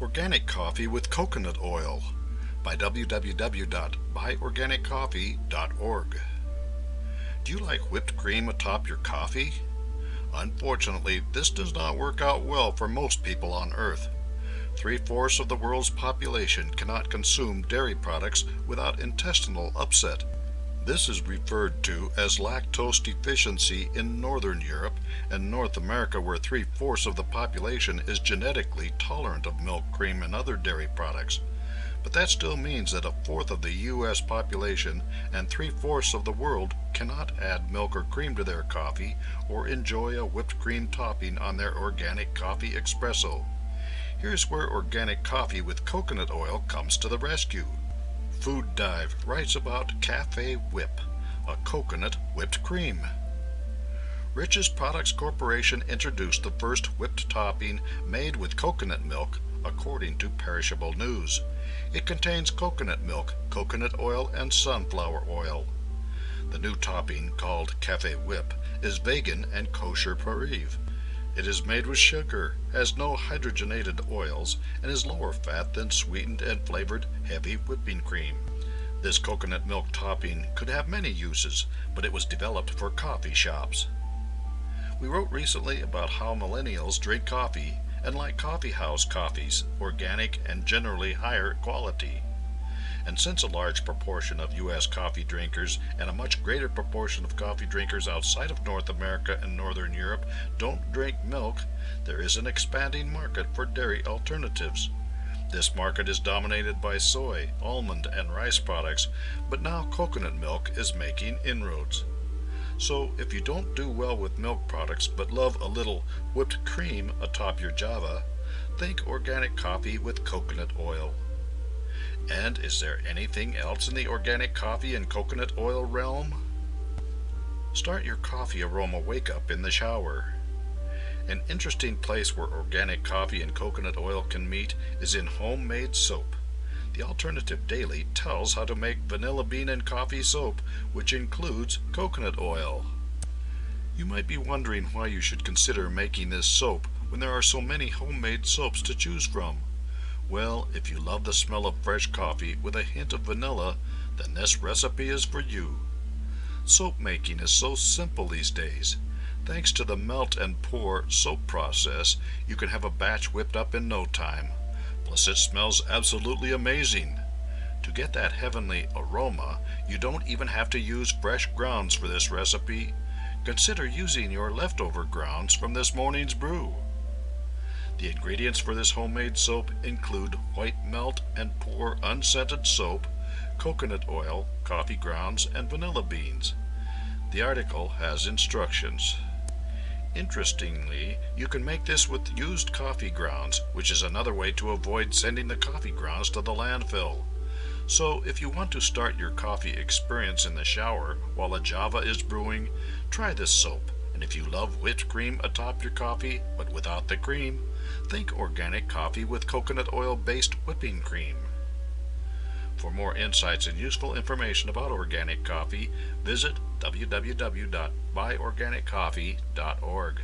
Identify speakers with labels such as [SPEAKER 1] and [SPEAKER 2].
[SPEAKER 1] Organic Coffee with Coconut Oil by www.buyorganiccoffee.org. Do you like whipped cream atop your coffee? Unfortunately, this does not work out well for most people on Earth. 3/4 of the world's population cannot consume dairy products without intestinal upset. This is referred to as lactose deficiency in Northern Europe and North America, where 3/4 of the population is genetically tolerant of milk, cream, and other dairy products. But that still means that 1/4 of the U.S. population and 3/4 of the world cannot add milk or cream to their coffee or enjoy a whipped cream topping on their organic coffee espresso. Here's where organic coffee with coconut oil comes to the rescue. Food Dive writes about Café Whip, a coconut whipped cream. Rich's Products Corporation introduced the first whipped topping made with coconut milk, according to Perishable News. It contains coconut milk, coconut oil, and sunflower oil. The new topping, called Café Whip, is vegan and kosher-free. It is made with sugar, has no hydrogenated oils, and is lower fat than sweetened and flavored heavy whipping cream. This coconut milk topping could have many uses, but it was developed for coffee shops. We wrote recently about how millennials drink coffee and like coffee house coffees, organic and generally higher quality. And since a large proportion of U.S. coffee drinkers and a much greater proportion of coffee drinkers outside of North America and Northern Europe don't drink milk, there is an expanding market for dairy alternatives. This market is dominated by soy, almond, and rice products, but now coconut milk is making inroads. So if you don't do well with milk products but love a little whipped cream atop your Java, think organic coffee with coconut oil. And is there anything else in the organic coffee and coconut oil realm? Start your coffee aroma wake-up in the shower. An interesting place where organic coffee and coconut oil can meet is in homemade soap. The Alternative Daily tells how to make vanilla bean and coffee soap, which includes coconut oil. You might be wondering why you should consider making this soap when there are so many homemade soaps to choose from. Well, if you love the smell of fresh coffee with a hint of vanilla, then this recipe is for you. Soap making is so simple these days. Thanks to the melt and pour soap process, you can have a batch whipped up in no time. Plus it smells absolutely amazing. To get that heavenly aroma, you don't even have to use fresh grounds for this recipe. Consider using your leftover grounds from this morning's brew. The ingredients for this homemade soap include white melt and pour unscented soap, coconut oil, coffee grounds, and vanilla beans. The article has instructions. Interestingly, you can make this with used coffee grounds, which is another way to avoid sending the coffee grounds to the landfill. So if you want to start your coffee experience in the shower while a Java is brewing, try this soap. And if you love whipped cream atop your coffee, but without the cream, think organic coffee with coconut oil-based whipping cream. For more insights and useful information about organic coffee, visit www.buyorganiccoffee.org.